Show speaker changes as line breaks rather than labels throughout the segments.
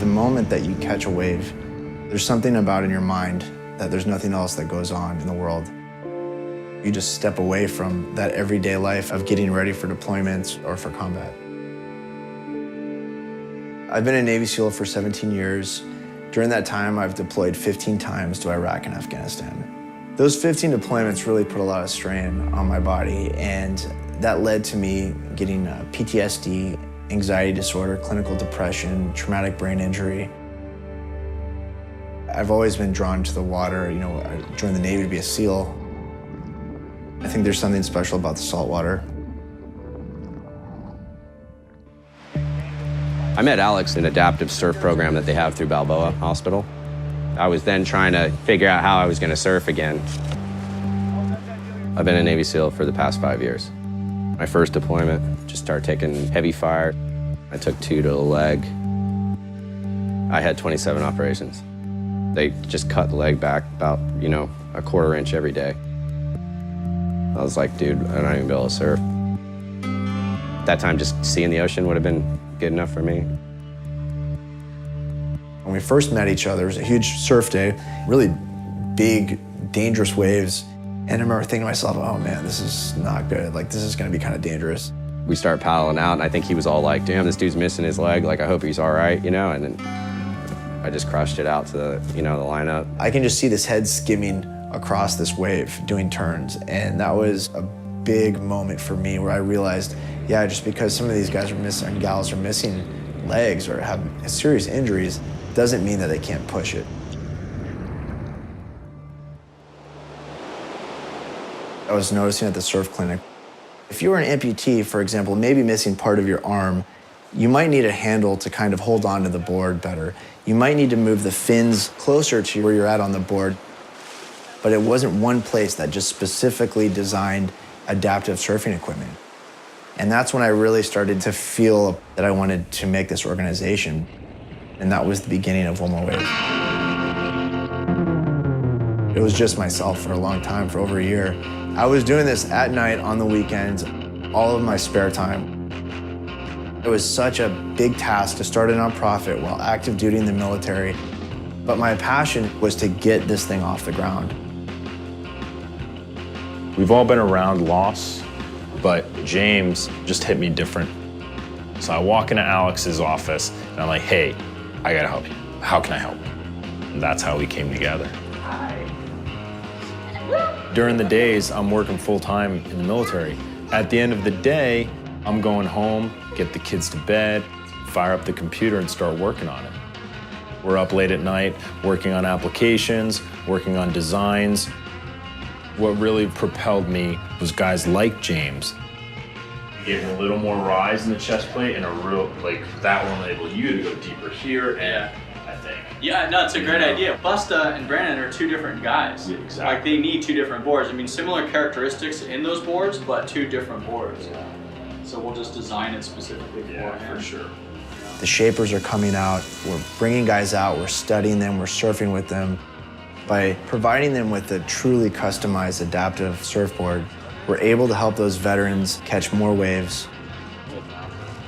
moment that you catch a wave, there's something about in your mind that there's nothing else that goes on in the world. You just step away from that everyday life of getting ready for deployments or for combat. I've been a Navy SEAL for 17 years. During that time, I've deployed 15 times to Iraq and Afghanistan. Those 15 deployments really put a lot of strain on my body, and that led to me getting PTSD, anxiety disorder, clinical depression, traumatic brain injury. I've always been drawn to the water. You know, I joined the Navy to be a SEAL. I think there's something special about the salt water.
I met Alex in an adaptive surf program that they have through Balboa Hospital. I was then trying to figure out how I was going to surf again. I've been a Navy SEAL for the past 5 years. My first deployment, just started taking heavy fire. I took 2 to the leg. I had 27 operations. They just cut the leg back about, you know, a quarter inch every day. I was like, dude, I'm not even be able to surf. At that time, just seeing the ocean would have been good enough for me.
When we first met each other, it was a huge surf day, really big, dangerous waves. And I remember thinking to myself, oh man, this is not good. Like, this is gonna be kind of dangerous.
We started paddling out, and I think he was all like, damn, this dude's missing his leg. Like, I hope he's all right, you know? And then I just crushed it out to the, you know, the lineup.
I can just see this head skimming across this wave, doing turns. And that was a big moment for me where I realized, yeah, just because some of these guys are missing, and gals are missing legs or have serious injuries, doesn't mean that they can't push it. I was noticing at the surf clinic, if you were an amputee, for example, maybe missing part of your arm, you might need a handle to kind of hold on to the board better. You might need to move the fins closer to where you're at on the board. But it wasn't one place that just specifically designed adaptive surfing equipment. And that's when I really started to feel that I wanted to make this organization. And that was the beginning of One More Wave. It was just myself for a long time, for over a year. I was doing this at night, on the weekends, all of my spare time. It was such a big task to start a nonprofit while active duty in the military. But my passion was to get this thing off the ground.
We've all been around loss, but James just hit me different. So I walk into Alex's office and I'm like, hey, I gotta help you. How can I help? And that's how we came together. During the days, I'm working full-time in the military. At the end of the day, I'm going home, get the kids to bed, fire up the computer and start working on it. We're up late at night, working on applications, working on designs. What really propelled me was guys like James. Gave him a little more rise in the chest plate and a real, like, that will enable you to go deeper here and I think.
Yeah, no, it's a great idea. Busta and Brandon are 2 different guys.
Yeah, exactly.
Like, they need 2 different boards. I mean, similar characteristics in those boards, but 2 different boards.
Yeah.
So we'll just design it specifically for him.
For sure.
The shapers are coming out, we're bringing guys out, we're studying them, we're surfing with them. By providing them with a truly customized adaptive surfboard, we're able to help those veterans catch more waves.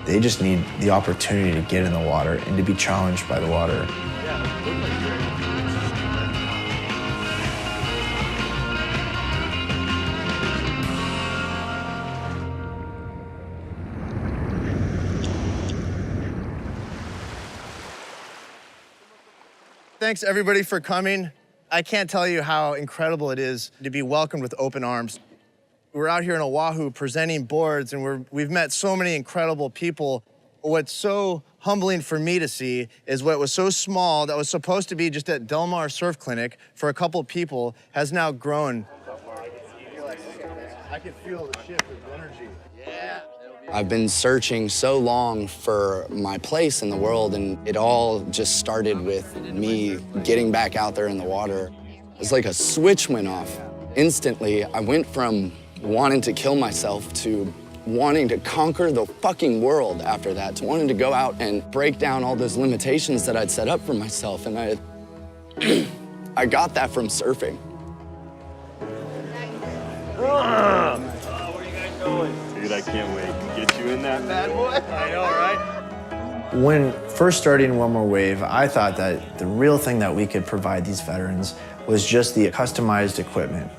They just need the opportunity to get in the water and to be challenged by the water. Thanks everybody for coming. I can't tell you how incredible it is to be welcomed with open arms. We're out here in Oahu presenting boards and we've met so many incredible people. What's so humbling for me to see is what was so small that was supposed to be just at Del Mar Surf Clinic for a couple people has now grown. I can feel the shift of energy. Yeah.
I've been searching so long for my place in the world, and it all just started with me getting back out there in the water. It's like a switch went off. Instantly, I went from wanting to kill myself to wanting to conquer the fucking world after that, to wanting to go out and break down all those limitations that I'd set up for myself. And I got that from surfing.
Where are you guys going? Dude, I can't wait to get you in that bad boy. I know, right?
When First starting One More Wave, I thought that the real thing that we could provide these veterans was just the customized equipment.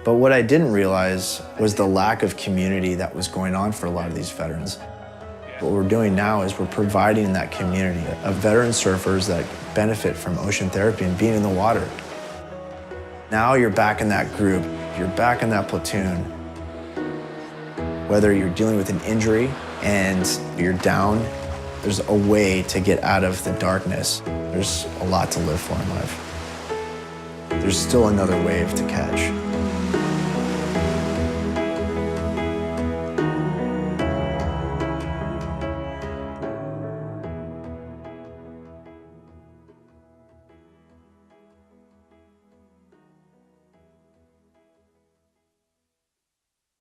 But what I didn't realize was the lack of community that was going on for a lot of these veterans. What we're doing now is we're providing that community of veteran surfers that benefit from ocean therapy and being in the water. Now you're back in that group, you're back in that platoon. Whether you're dealing with an injury and you're down, there's a way to get out of the darkness. There's a lot to live for in life. There's still another wave to catch.